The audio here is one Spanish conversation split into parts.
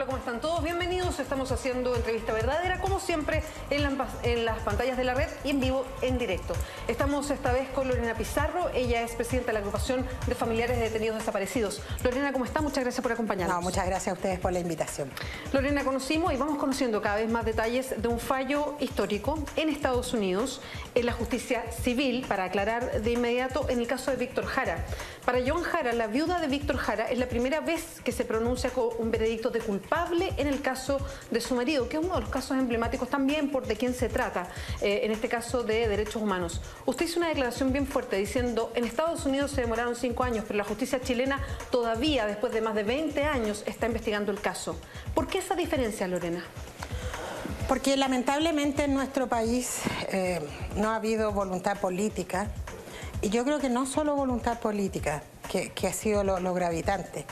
Hola, ¿cómo están todos? Bienvenidos. Estamos haciendo entrevista verdadera, como siempre, en las pantallas de la red y en vivo, en directo. Estamos esta vez con Lorena Pizarro. Ella es presidenta de la agrupación de familiares de detenidos desaparecidos. Lorena, ¿cómo está? Muchas gracias por acompañarnos. No, muchas gracias a ustedes por la invitación. Lorena, conocimos y vamos conociendo cada vez más detalles de un fallo histórico en Estados Unidos, en la justicia civil, para aclarar de inmediato, en el caso de Víctor Jara. Para Joan Jara, la viuda de Víctor Jara, es la primera vez que se pronuncia con un veredicto de culpable en el caso de su marido, que es uno de los casos emblemáticos también por de quién se trata, en este caso de derechos humanos. Usted hizo una declaración bien fuerte diciendo, en Estados Unidos se demoraron 5 años, pero la justicia chilena todavía, después de más de 20 años, está investigando el caso. ¿Por qué esa diferencia, Lorena? Porque lamentablemente en nuestro país no ha habido voluntad política, y yo creo que no solo voluntad política, que ha sido lo gravitante.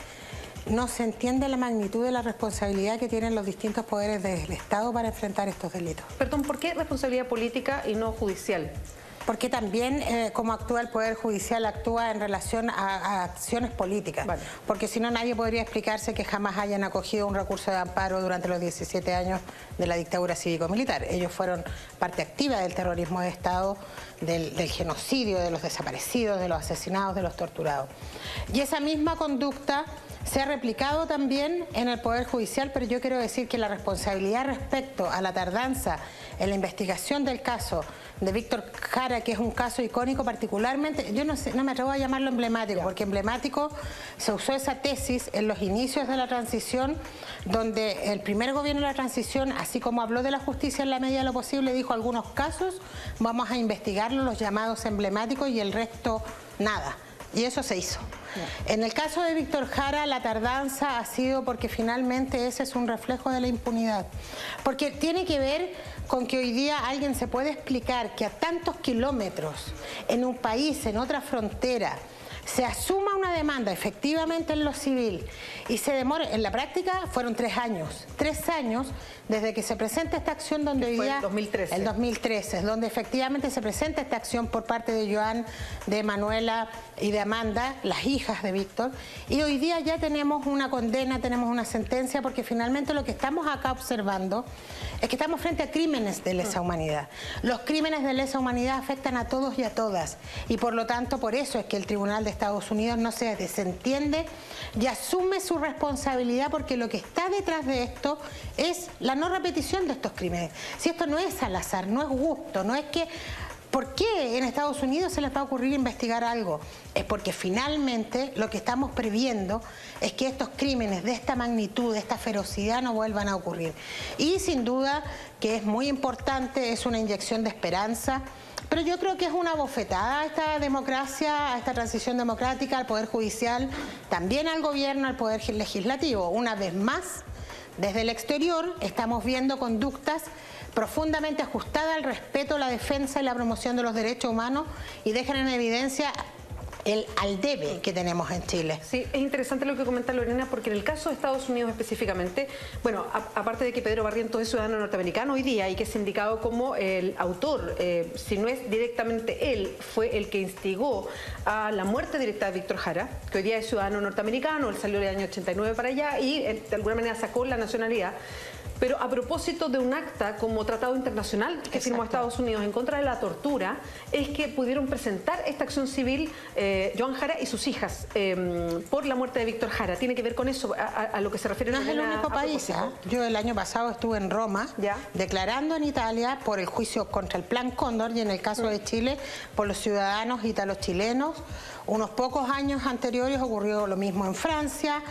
No se entiende la magnitud de la responsabilidad que tienen los distintos poderes del Estado para enfrentar estos delitos. Perdón, ¿por qué responsabilidad política y no judicial? Porque también como actúa el Poder Judicial, actúa en relación a acciones políticas. Vale. Porque si no, nadie podría explicarse que jamás hayan acogido un recurso de amparo durante los 17 años de la dictadura cívico-militar. Ellos fueron parte activa del terrorismo de Estado, del genocidio, de los desaparecidos, de los asesinados, de los torturados. Y esa misma conducta se ha replicado también en el Poder Judicial, pero yo quiero decir que la responsabilidad respecto a la tardanza en la investigación del caso de Víctor Jara, que es un caso icónico particularmente, yo no me atrevo a llamarlo emblemático, porque emblemático se usó esa tesis en los inicios de la transición, donde el primer gobierno de la transición, así como habló de la justicia en la medida de lo posible, dijo algunos casos, vamos a investigarlos, los llamados emblemáticos, y el resto nada. Y eso se hizo. En el caso de Víctor Jara, la tardanza ha sido porque finalmente ese es un reflejo de la impunidad. Porque tiene que ver con que hoy día alguien se puede explicar que a tantos kilómetros, en un país, en otra frontera, se asuma una demanda efectivamente en lo civil y se demore, en la práctica fueron 3 años. 3 años desde que se presenta esta acción, donde hoy día... El 2013, es donde efectivamente se presenta esta acción por parte de Joan, de Manuela y de Amanda, las hijas de Víctor, y hoy día ya tenemos una condena, tenemos una sentencia, porque finalmente lo que estamos acá observando es que estamos frente a crímenes de lesa humanidad. Los crímenes de lesa humanidad afectan a todos y a todas, y por lo tanto por eso es que el Tribunal de Estados Unidos no se desentiende y asume su responsabilidad, porque lo que está detrás de esto es la no repetición de estos crímenes. Si esto no es al azar, no es gusto, no es que... ¿Por qué en Estados Unidos se les va a ocurrir investigar algo? Es porque finalmente lo que estamos previendo es que estos crímenes de esta magnitud, de esta ferocidad, no vuelvan a ocurrir. Y sin duda que es muy importante, es una inyección de esperanza, pero yo creo que es una bofetada a esta democracia, a esta transición democrática, al Poder Judicial, también al gobierno, al Poder Legislativo. Una vez más, desde el exterior estamos viendo conductas profundamente ajustadas al respeto, la defensa y la promoción de los derechos humanos, y dejan en evidencia el al debe que tenemos en Chile. Sí, es interesante lo que comenta Lorena, porque en el caso de Estados Unidos específicamente, bueno, aparte de que Pedro Barrientos es ciudadano norteamericano hoy día y que es indicado como el autor, si no es directamente él, fue el que instigó a la muerte directa de Víctor Jara, que hoy día es ciudadano norteamericano, él salió en el año 89 para allá y de alguna manera sacó la nacionalidad. Pero a propósito de un acta como tratado internacional que firmó Estados Unidos en contra de la tortura, es que pudieron presentar esta acción civil Joan Jara y sus hijas por la muerte de Víctor Jara. ¿Tiene que ver con eso, a lo que se refiere? No es el único país. Yo el año pasado estuve en Roma declarando en Italia por el juicio contra el Plan Cóndor, y en el caso de Chile por los ciudadanos italos-chilenos. Unos pocos años anteriores ocurrió lo mismo en Francia.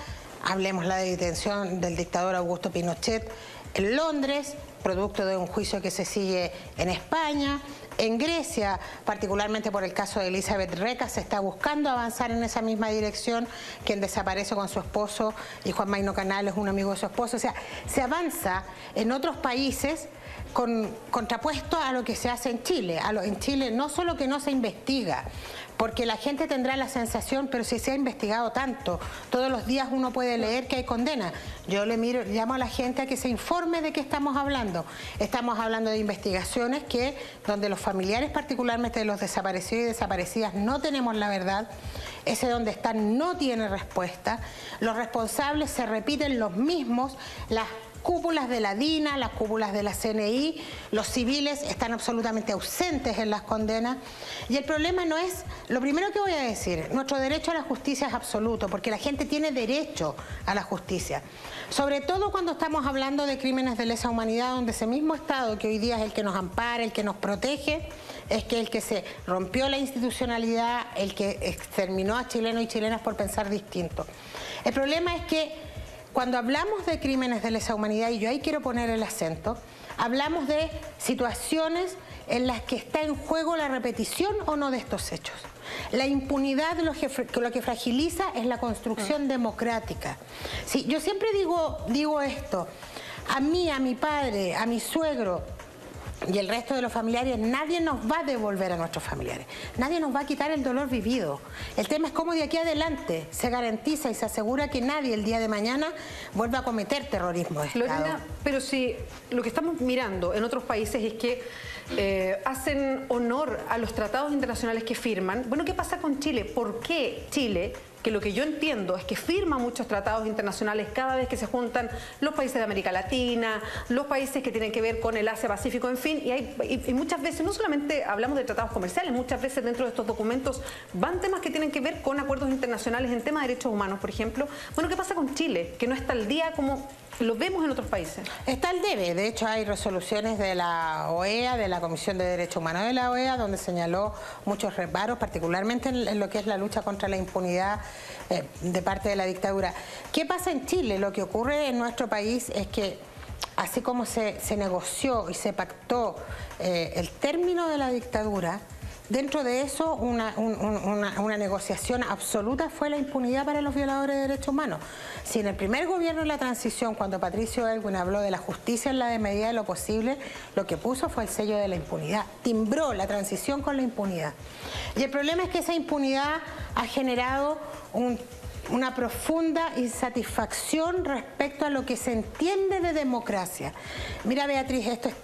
Hablemos la detención del dictador Augusto Pinochet en Londres, producto de un juicio que se sigue en España. En Grecia, particularmente por el caso de Elizabeth Reca, se está buscando avanzar en esa misma dirección, quien desaparece con su esposo, y Juan Mayno Canales, un amigo de su esposo. O sea, se avanza en otros países contrapuesto a lo que se hace en Chile. En Chile no solo que no se investiga, porque la gente tendrá la sensación, pero si se ha investigado tanto, todos los días uno puede leer que hay condena. Yo llamo a la gente a que se informe de qué estamos hablando. Estamos hablando de investigaciones donde los familiares, particularmente de los desaparecidos y desaparecidas, no tenemos la verdad. Ese donde están no tiene respuesta. Los responsables se repiten los mismos, las cúpulas de la DINA, las cúpulas de la CNI, los civiles están absolutamente ausentes en las condenas. Y el problema no es, lo primero que voy a decir, nuestro derecho a la justicia es absoluto, porque la gente tiene derecho a la justicia. Sobre todo cuando estamos hablando de crímenes de lesa humanidad, donde ese mismo Estado, que hoy día es el que nos ampara, el que nos protege, es que el que se rompió la institucionalidad, el que exterminó a chilenos y chilenas por pensar distinto. El problema es que cuando hablamos de crímenes de lesa humanidad, y yo ahí quiero poner el acento, hablamos de situaciones en las que está en juego la repetición o no de estos hechos. La impunidad lo que fragiliza es la construcción democrática. Sí, yo siempre digo esto, a mí, a mi padre, a mi suegro y el resto de los familiares, nadie nos va a devolver a nuestros familiares, nadie nos va a quitar el dolor vivido. El tema es cómo de aquí adelante se garantiza y se asegura que nadie el día de mañana vuelva a cometer terrorismo de Estado. Lorena, pero si lo que estamos mirando en otros países es que hacen honor a los tratados internacionales que firman, bueno, ¿qué pasa con Chile? ¿Por qué Chile, que lo que yo entiendo es que firma muchos tratados internacionales cada vez que se juntan los países de América Latina, los países que tienen que ver con el Asia-Pacífico, en fin, y muchas veces, no solamente hablamos de tratados comerciales, muchas veces dentro de estos documentos van temas que tienen que ver con acuerdos internacionales en temas de derechos humanos, por ejemplo? Bueno, ¿qué pasa con Chile? Que no está al día como lo vemos en otros países. Está al debe. De hecho, hay resoluciones de la OEA, de la Comisión de Derechos Humanos de la OEA, donde señaló muchos reparos, particularmente en lo que es la lucha contra la impunidad de parte de la dictadura. ¿Qué pasa en Chile? Lo que ocurre en nuestro país es que, así como se negoció y se pactó el término de la dictadura, dentro de eso una negociación absoluta fue la impunidad para los violadores de derechos humanos. Si en el primer gobierno de la transición, cuando Patricio Aylwin habló de la justicia en la medida de lo posible, lo que puso fue el sello de la impunidad, timbró la transición con la impunidad. Y el problema es que esa impunidad ha generado una profunda insatisfacción respecto a lo que se entiende de democracia. Mira, Beatriz, esto es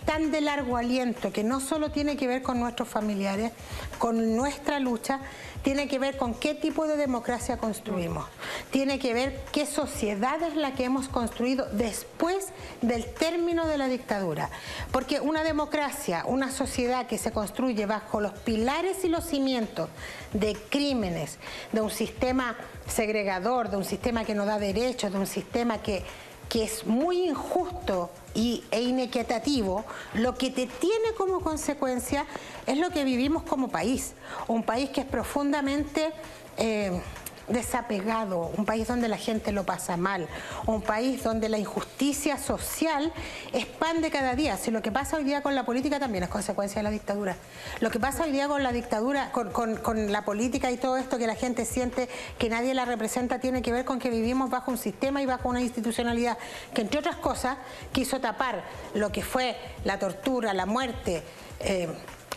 tan de largo aliento que no solo tiene que ver con nuestros familiares, con nuestra lucha, tiene que ver con qué tipo de democracia construimos. Tiene que ver qué sociedad es la que hemos construido después del término de la dictadura. Porque una democracia, una sociedad que se construye bajo los pilares y los cimientos de crímenes, de un sistema segregador, de un sistema que no da derechos, de un sistema que es muy injusto e inequitativo, lo que te tiene como consecuencia es lo que vivimos como país. Un país que es profundamente desapegado, un país donde la gente lo pasa mal, un país donde la injusticia social es pan de cada día. Si lo que pasa hoy día con la política también es consecuencia de la dictadura. Lo que pasa hoy día con la dictadura, con la política y todo esto que la gente siente que nadie la representa, tiene que ver con que vivimos bajo un sistema y bajo una institucionalidad que, entre otras cosas, quiso tapar lo que fue la tortura, la muerte,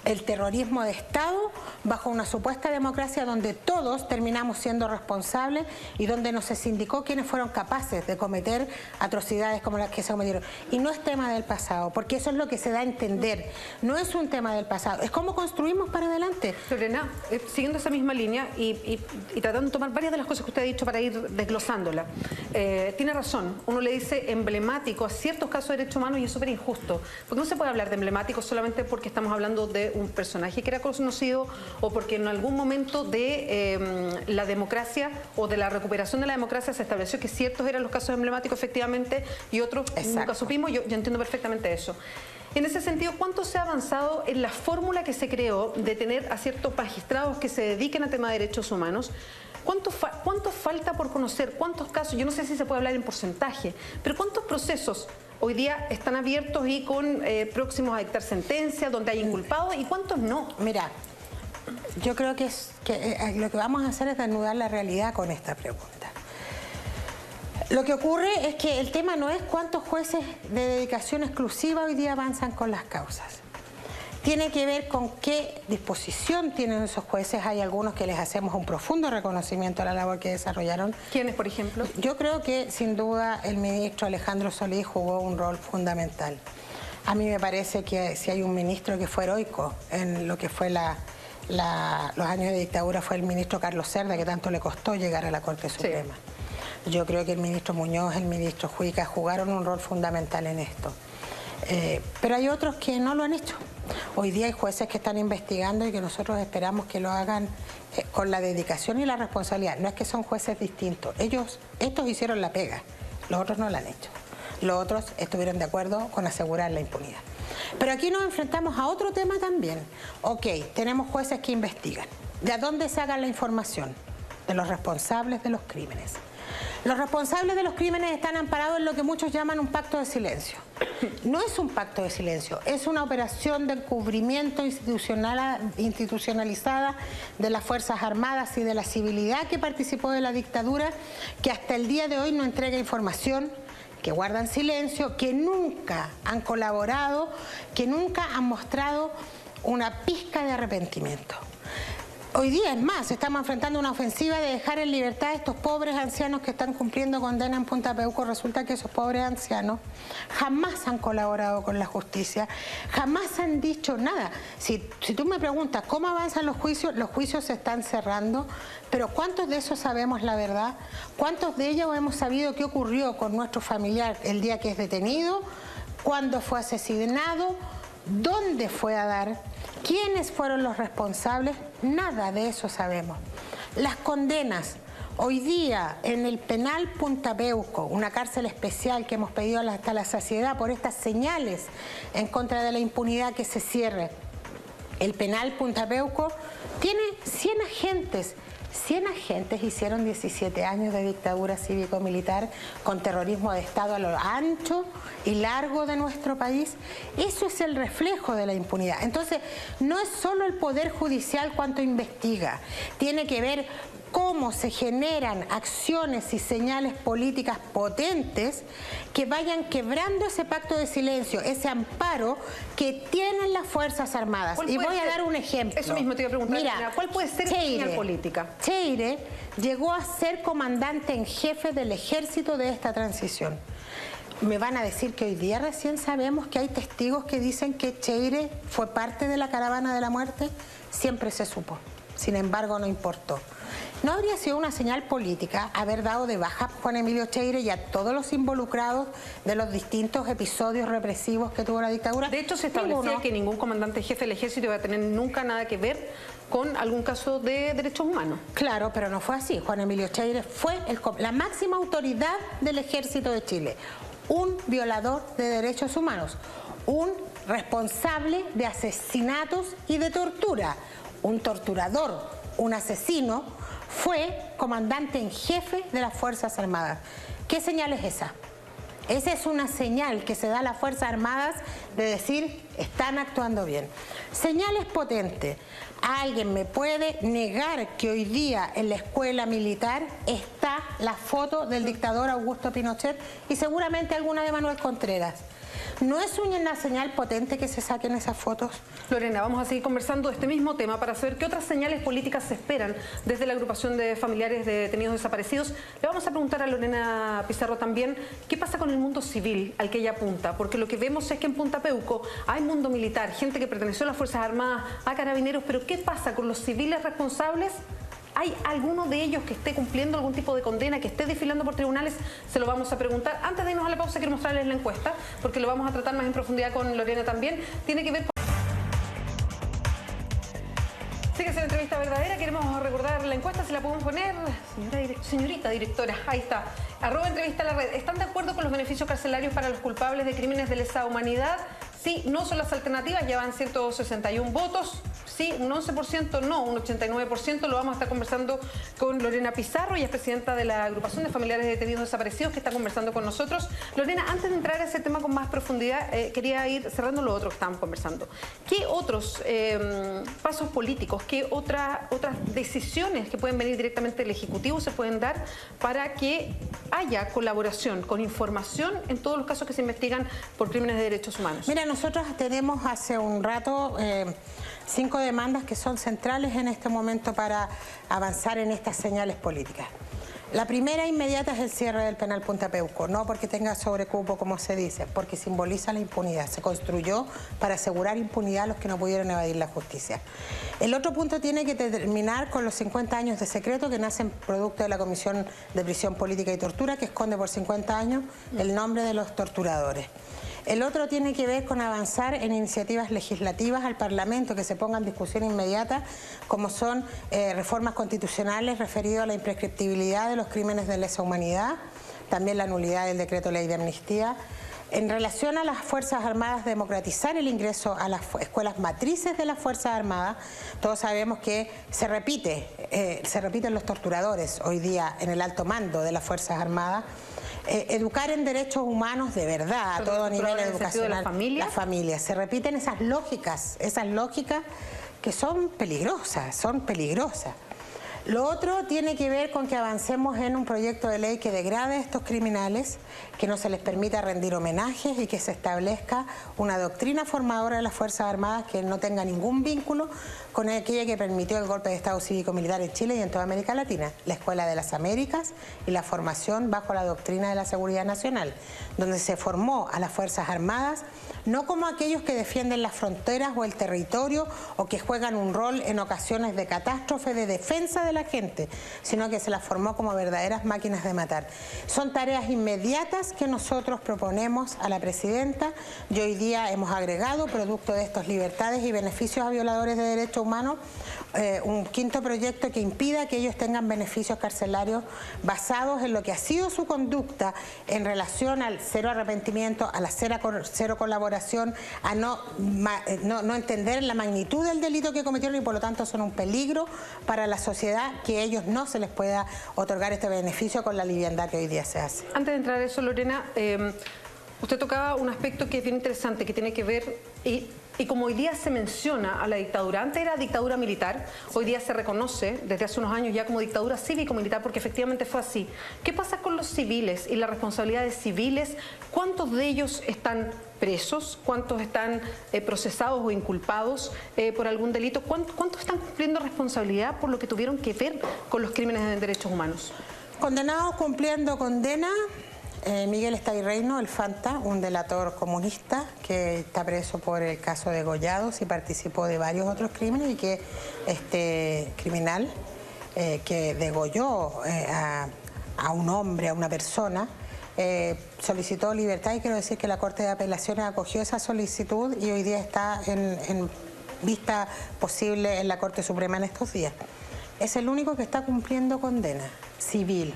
el terrorismo de Estado bajo una supuesta democracia donde todos terminamos siendo responsables y donde no se indicó quiénes fueron capaces de cometer atrocidades como las que se cometieron. Y no es tema del pasado, porque eso es lo que se da a entender. No es un tema del pasado, es cómo construimos para adelante. Lorena, siguiendo esa misma línea y tratando de tomar varias de las cosas que usted ha dicho para ir desglosándola, tiene razón, uno le dice emblemático a ciertos casos de derechos humanos y es súper injusto, porque no se puede hablar de emblemático solamente porque estamos hablando de un personaje que era conocido o porque en algún momento de la democracia o de la recuperación de la democracia se estableció que ciertos eran los casos emblemáticos efectivamente y otros nunca supimos. Yo entiendo perfectamente eso. En ese sentido, ¿cuánto se ha avanzado en la fórmula que se creó de tener a ciertos magistrados que se dediquen a temas de derechos humanos? ¿Cuánto falta por conocer? ¿Cuántos casos? Yo no sé si se puede hablar en porcentaje, pero ¿cuántos procesos hoy día están abiertos y con próximos a dictar sentencia, donde hay inculpados y cuántos no? Mira, yo creo que lo que vamos a hacer es desnudar la realidad con esta pregunta. Lo que ocurre es que el tema no es cuántos jueces de dedicación exclusiva hoy día avanzan con las causas. tiene que ver con qué disposición tienen esos jueces. Hay algunos que les hacemos un profundo reconocimiento a la labor que desarrollaron. ¿Quiénes, por ejemplo? Yo creo que sin duda el ministro Alejandro Solís jugó un rol fundamental. A mí me parece que si hay un ministro que fue heroico en lo que fue los años de dictadura, fue el ministro Carlos Cerda, que tanto le costó llegar a la Corte Suprema. Sí. Yo creo que el ministro Muñoz, el ministro Juica jugaron un rol fundamental en esto. Pero hay otros que no lo han hecho. Hoy día hay jueces que están investigando y que nosotros esperamos que lo hagan con la dedicación y la responsabilidad. No es que son jueces distintos. Estos hicieron la pega, los otros no la han hecho. Los otros estuvieron de acuerdo con asegurar la impunidad. Pero aquí nos enfrentamos a otro tema también. Ok, tenemos jueces que investigan. ¿De dónde sacan la información? De los responsables de los crímenes. Los responsables de los crímenes están amparados en lo que muchos llaman un pacto de silencio. No es un pacto de silencio, es una operación de encubrimiento institucionalizada de las Fuerzas Armadas y de la civilidad que participó de la dictadura, que hasta el día de hoy no entrega información, que guardan silencio, que nunca han colaborado, que nunca han mostrado una pizca de arrepentimiento. Hoy día, es más, estamos enfrentando una ofensiva de dejar en libertad a estos pobres ancianos que están cumpliendo condena en Punta Peuco. Resulta que esos pobres ancianos jamás han colaborado con la justicia, jamás han dicho nada. Si tú me preguntas cómo avanzan los juicios se están cerrando, pero ¿cuántos de esos sabemos la verdad? ¿Cuántos de ellos hemos sabido qué ocurrió con nuestro familiar el día que es detenido? ¿Cuándo fue asesinado? ¿Dónde fue a dar? ¿Quiénes fueron los responsables? Nada de eso sabemos. Las condenas. Hoy día en el penal Punta Peuco, una cárcel especial que hemos pedido hasta la saciedad por estas señales en contra de la impunidad que se cierre. El penal Punta Peuco tiene 100 agentes. 100 agentes hicieron 17 años de dictadura cívico-militar con terrorismo de Estado a lo ancho y largo de nuestro país. Eso es el reflejo de la impunidad. Entonces, no es solo el Poder Judicial cuanto investiga, tiene que ver cómo se generan acciones y señales políticas potentes que vayan quebrando ese pacto de silencio, ese amparo que tienen las Fuerzas Armadas. Y voy a dar un ejemplo. Eso mismo te iba a preguntar. Mira, ¿cuál puede ser esa señal política? Cheire llegó a ser comandante en jefe del ejército de esta transición. Me van a decir que hoy día recién sabemos que hay testigos que dicen que Cheire fue parte de la caravana de la muerte. Siempre se supo. Sin embargo, no importó. ¿No habría sido una señal política haber dado de baja a Juan Emilio Cheire y a todos los involucrados de los distintos episodios represivos que tuvo la dictadura? De hecho, se establecía que ningún comandante jefe del ejército iba a tener nunca nada que ver con algún caso de derechos humanos. Claro, pero no fue así. Juan Emilio Cheire fue la máxima autoridad del ejército de Chile. Un violador de derechos humanos, un responsable de asesinatos y de tortura, un torturador, un asesino, fue comandante en jefe de las Fuerzas Armadas. ¿Qué señal es esa? Esa es una señal que se da a las Fuerzas Armadas de decir, están actuando bien. Señales potentes. ¿Alguien me puede negar que hoy día en la escuela militar está la foto del dictador Augusto Pinochet y seguramente alguna de Manuel Contreras? ¿No es una señal potente que se saquen esas fotos? Lorena, vamos a seguir conversando de este mismo tema para saber qué otras señales políticas se esperan desde la agrupación de familiares de detenidos desaparecidos. Le vamos a preguntar a Lorena Pizarro también qué pasa con el mundo civil al que ella apunta, porque lo que vemos es que en Punta Peuco hay mundo militar, gente que perteneció a las Fuerzas Armadas, a Carabineros, pero ¿qué pasa con los civiles responsables? ¿Hay alguno de ellos que esté cumpliendo algún tipo de condena, que esté desfilando por tribunales? Se lo vamos a preguntar. Antes de irnos a la pausa, quiero mostrarles la encuesta, porque lo vamos a tratar más en profundidad con Lorena también. Tiene que ver con... Síguese la entrevista verdadera. Queremos recordar la encuesta, se la podemos poner. Señorita directora, ahí está. @entrevista a la red. ¿Están de acuerdo con los beneficios carcelarios para los culpables de crímenes de lesa humanidad? Sí, no son las alternativas, llevan 161 votos. sí, un 11% no, un 89%. Lo vamos a estar conversando con Lorena Pizarro, ella es presidenta de la agrupación de familiares de detenidos desaparecidos, que está conversando con nosotros. Lorena, antes de entrar a ese tema con más profundidad, quería ir cerrando lo otro que estábamos conversando. ¿Qué otros pasos políticos, qué otras decisiones que pueden venir directamente del Ejecutivo se pueden dar para que haya colaboración con información en todos los casos que se investigan por crímenes de derechos humanos? Mira, nosotros tenemos hace un rato 5 demandas que son centrales en este momento para avanzar en estas señales políticas. La primera inmediata es el cierre del penal Punta Peuco, no porque tenga sobrecupo como se dice, porque simboliza la impunidad. Se construyó para asegurar impunidad a los que no pudieron evadir la justicia. El otro punto tiene que terminar con los 50 años de secreto que nacen producto de la Comisión de Prisión Política y Tortura, que esconde por 50 años el nombre de los torturadores. El otro tiene que ver con avanzar en iniciativas legislativas al Parlamento que se pongan en discusión inmediata, como son reformas constitucionales referidas a la imprescriptibilidad de los crímenes de lesa humanidad, también la nulidad del decreto ley de amnistía. En relación a las Fuerzas Armadas, democratizar el ingreso a las escuelas matrices de las Fuerzas Armadas. Todos sabemos que se repiten los torturadores hoy día en el alto mando de las Fuerzas Armadas. Educar en derechos humanos de verdad, a todo nivel educacional. Las familias. Se repiten esas lógicas que son peligrosas, Lo otro tiene que ver con que avancemos en un proyecto de ley que degrade a estos criminales, que no se les permita rendir homenajes y que se establezca una doctrina formadora de las Fuerzas Armadas que no tenga ningún vínculo con aquella que permitió el golpe de Estado cívico-militar en Chile y en toda América Latina, la Escuela de las Américas y la formación bajo la doctrina de la seguridad nacional, donde se formó a las Fuerzas Armadas no como aquellos que defienden las fronteras o el territorio o que juegan un rol en ocasiones de catástrofe, de defensa de la gente, sino que se las formó como verdaderas máquinas de matar. Son tareas inmediatas que nosotros proponemos a la presidenta y hoy día hemos agregado, producto de estas libertades y beneficios a violadores de derechos humanos, un quinto proyecto que impida que ellos tengan beneficios carcelarios basados en lo que ha sido su conducta en relación al cero arrepentimiento, a la cero colaboración, a no entender la magnitud del delito que cometieron y por lo tanto son un peligro para la sociedad, que a ellos no se les pueda otorgar este beneficio con la liviandad que hoy día se hace. Antes de entrar a eso, Lorena, usted tocaba un aspecto que es bien interesante, que tiene que ver, y como hoy día se menciona a la dictadura, antes era dictadura militar, hoy día se reconoce desde hace unos años ya como dictadura cívico-militar, porque efectivamente fue así. ¿Qué pasa con los civiles y la responsabilidad de civiles? ¿Cuántos de ellos están presos? ¿Cuántos están procesados o inculpados por algún delito? ¿Cuántos están cumpliendo responsabilidad por lo que tuvieron que ver con los crímenes de derechos humanos? Condenados cumpliendo condena. Miguel Estayreino, el Fanta, un delator comunista que está preso por el caso de Gollados y participó de varios otros crímenes, y que este criminal que degolló a un hombre, a una persona, solicitó libertad, y quiero decir que la Corte de Apelaciones acogió esa solicitud y hoy día está en vista posible en la Corte Suprema en estos días. Es el único que está cumpliendo condena civil.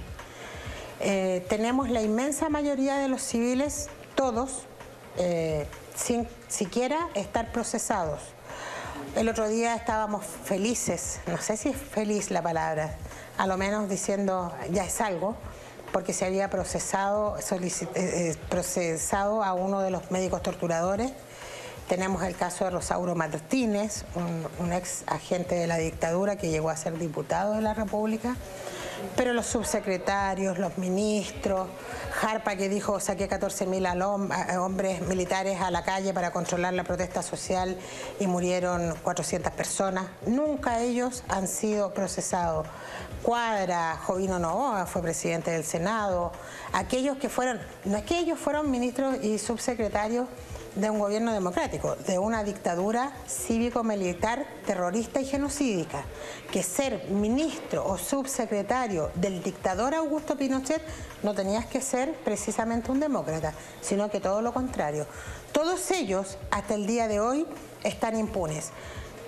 Tenemos la inmensa mayoría de los civiles, todos, sin siquiera estar procesados. El otro día estábamos felices, no sé si es feliz la palabra, a lo menos diciendo ya es algo, porque se había procesado a uno de los médicos torturadores. Tenemos el caso de Rosauro Martínez, un ex agente de la dictadura que llegó a ser diputado de la República. Pero los subsecretarios, los ministros, Jarpa, que dijo saqué 14.000 hombres militares a la calle para controlar la protesta social y murieron 400 personas, nunca ellos han sido procesados. Cuadra, Jovino Novoa fue presidente del Senado, aquellos que fueron, no es que ellos fueron ministros y subsecretarios de un gobierno democrático, de una dictadura cívico-militar terrorista y genocídica, que ser ministro o subsecretario del dictador Augusto Pinochet no tenías que ser precisamente un demócrata, sino que todo lo contrario. Todos ellos, hasta el día de hoy, están impunes,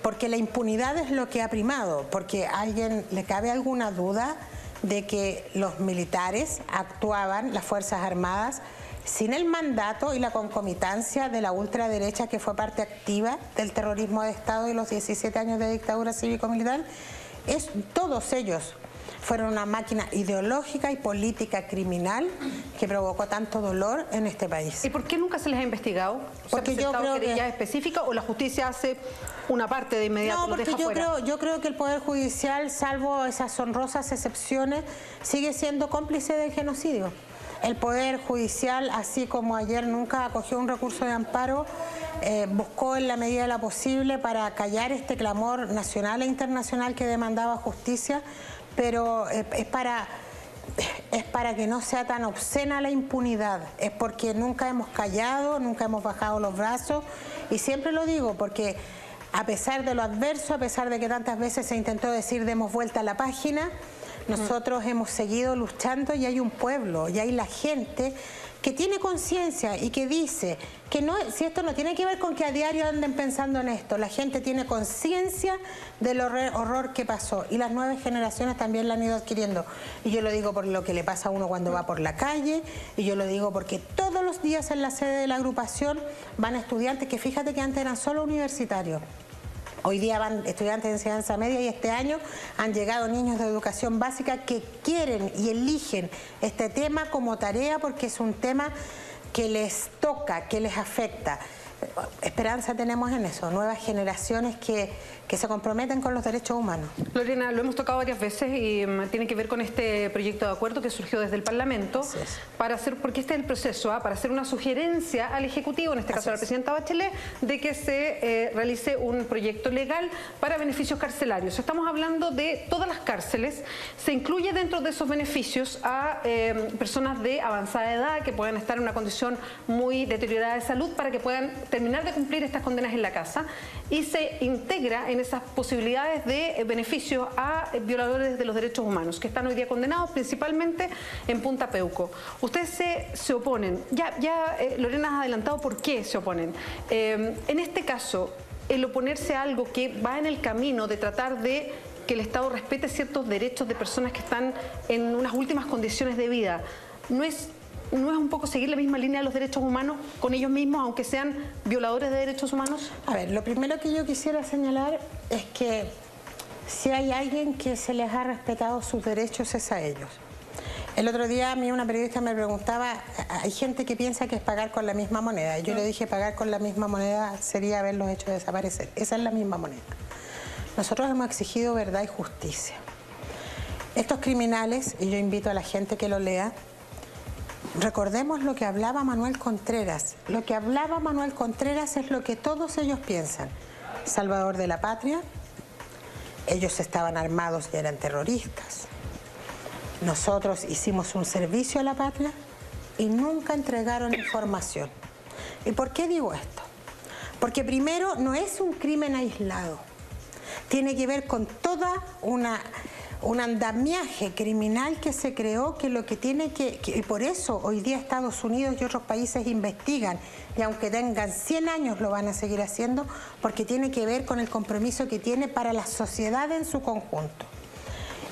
porque la impunidad es lo que ha primado, porque a alguien le cabe alguna duda de que los militares actuaban, las Fuerzas Armadas, sin el mandato y la concomitancia de la ultraderecha, que fue parte activa del terrorismo de Estado y los 17 años de dictadura cívico-militar, todos ellos fueron una máquina ideológica y política criminal que provocó tanto dolor en este país. ¿Y por qué nunca se les ha investigado? Porque yo creo que ya específica, o la justicia hace una parte de inmediato. No, porque yo creo que el Poder Judicial, salvo esas honrosas excepciones, sigue siendo cómplice del genocidio. El Poder Judicial, así como ayer nunca acogió un recurso de amparo, buscó en la medida de lo posible para callar este clamor nacional e internacional que demandaba justicia, pero es para que no sea tan obscena la impunidad, es porque nunca hemos callado, nunca hemos bajado los brazos, y siempre lo digo porque a pesar de lo adverso, a pesar de que tantas veces se intentó decir demos vuelta a la página, nosotros hemos seguido luchando, y hay un pueblo, y hay la gente que tiene conciencia y que dice que no, si esto no tiene que ver con que a diario anden pensando en esto, la gente tiene conciencia del horror que pasó, y las nuevas generaciones también la han ido adquiriendo. Y yo lo digo por lo que le pasa a uno cuando va por la calle, y yo lo digo porque todos los días en la sede de la agrupación van estudiantes que, fíjate que antes eran solo universitarios. Hoy día van estudiantes de enseñanza media, y este año han llegado niños de educación básica que quieren y eligen este tema como tarea porque es un tema que les toca, que les afecta. Esperanza tenemos en eso, nuevas generaciones que se comprometen con los derechos humanos. Lorena, lo hemos tocado varias veces y tiene que ver con este proyecto de acuerdo que surgió desde el Parlamento para hacer, porque este es el proceso, para hacer una sugerencia al Ejecutivo, en este caso a la presidenta Bachelet, de que se realice un proyecto legal para beneficios carcelarios. Estamos hablando de todas las cárceles, se incluye dentro de esos beneficios a personas de avanzada edad que puedan estar en una condición muy deteriorada de salud para que puedan terminar de cumplir estas condenas en la casa, y se integra en esas posibilidades de beneficios a violadores de los derechos humanos que están hoy día condenados principalmente en Punta Peuco. Ustedes se oponen, Lorena ha adelantado por qué se oponen. En este caso, el oponerse a algo que va en el camino de tratar de que el Estado respete ciertos derechos de personas que están en unas últimas condiciones de vida, ¿no es un poco seguir la misma línea de los derechos humanos con ellos mismos, aunque sean violadores de derechos humanos? A ver, lo primero que yo quisiera señalar es que si hay alguien que se les ha respetado sus derechos es a ellos. El otro día a mí una periodista me preguntaba, hay gente que piensa que es pagar con la misma moneda, y yo le dije, pagar con la misma moneda sería haberlos hecho desaparecer. Esa es la misma moneda. Nosotros hemos exigido verdad y justicia. Estos criminales, y yo invito a la gente que lo lea, recordemos lo que hablaba Manuel Contreras. Lo que hablaba Manuel Contreras es lo que todos ellos piensan. Salvador de la patria, ellos estaban armados y eran terroristas. Nosotros hicimos un servicio a la patria y nunca entregaron información. ¿Y por qué digo esto? Porque primero no es un crimen aislado. Tiene que ver con toda un andamiaje criminal que se creó, que lo que tiene y por eso hoy día Estados Unidos y otros países investigan, y aunque tengan 100 años lo van a seguir haciendo, porque tiene que ver con el compromiso que tiene para la sociedad en su conjunto.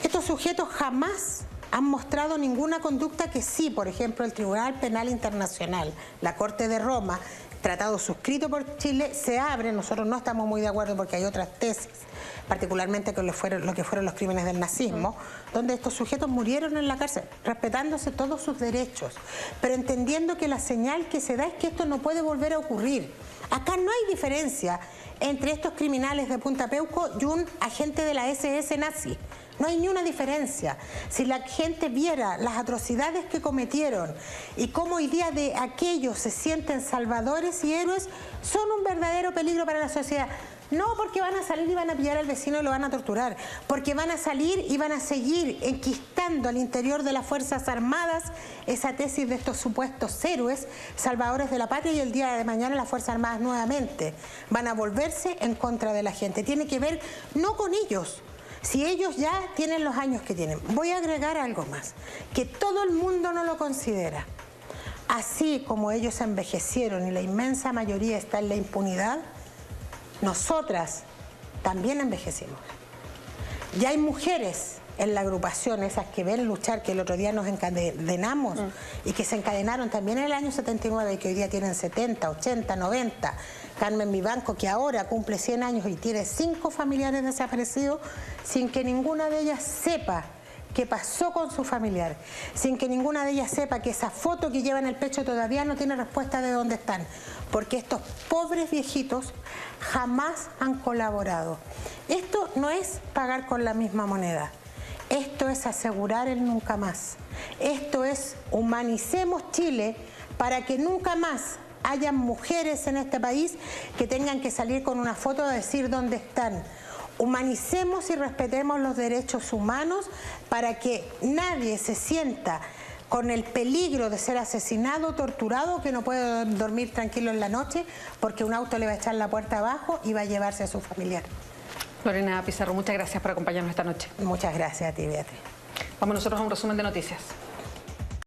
Estos sujetos jamás han mostrado ninguna conducta que sí, por ejemplo, el Tribunal Penal Internacional, la Corte de Roma, tratado suscrito por Chile, se abre. Nosotros no estamos muy de acuerdo porque hay otras tesis, particularmente con lo que fueron los crímenes del nazismo, donde estos sujetos murieron en la cárcel, respetándose todos sus derechos, pero entendiendo que la señal que se da es que esto no puede volver a ocurrir. Acá no hay diferencia entre estos criminales de Punta Peuco y un agente de la SS nazi. No hay ni una diferencia. Si la gente viera las atrocidades que cometieron y cómo hoy día de aquellos se sienten salvadores y héroes, son un verdadero peligro para la sociedad. No porque van a salir y van a pillar al vecino y lo van a torturar, porque van a salir y van a seguir enquistando al interior de las Fuerzas Armadas esa tesis de estos supuestos héroes, salvadores de la patria, y el día de mañana las Fuerzas Armadas nuevamente van a volverse en contra de la gente. Tiene que ver no con ellos, si ellos ya tienen los años que tienen. Voy a agregar algo más, que todo el mundo no lo considera. Así como ellos envejecieron y la inmensa mayoría está en la impunidad, nosotras también envejecimos. Ya hay mujeres en la agrupación, esas que ven luchar, que el otro día nos encadenamos y que se encadenaron también en el año 79 y que hoy día tienen 70, 80, 90. Carmen Vivanco, que ahora cumple 100 años y tiene 5 familiares desaparecidos sin que ninguna de ellas sepa qué pasó con su familiar, sin que ninguna de ellas sepa que esa foto que lleva en el pecho todavía no tiene respuesta de dónde están, porque estos pobres viejitos jamás han colaborado. Esto no es pagar con la misma moneda, esto es asegurar el nunca más, esto es humanicemos Chile para que nunca más hayan mujeres en este país que tengan que salir con una foto a decir dónde están. Humanicemos y respetemos los derechos humanos para que nadie se sienta con el peligro de ser asesinado, torturado, que no puede dormir tranquilo en la noche porque un auto le va a echar la puerta abajo y va a llevarse a su familiar. Lorena Pizarro, muchas gracias por acompañarnos esta noche. Muchas gracias a ti, Beatriz. Vamos nosotros a un resumen de noticias.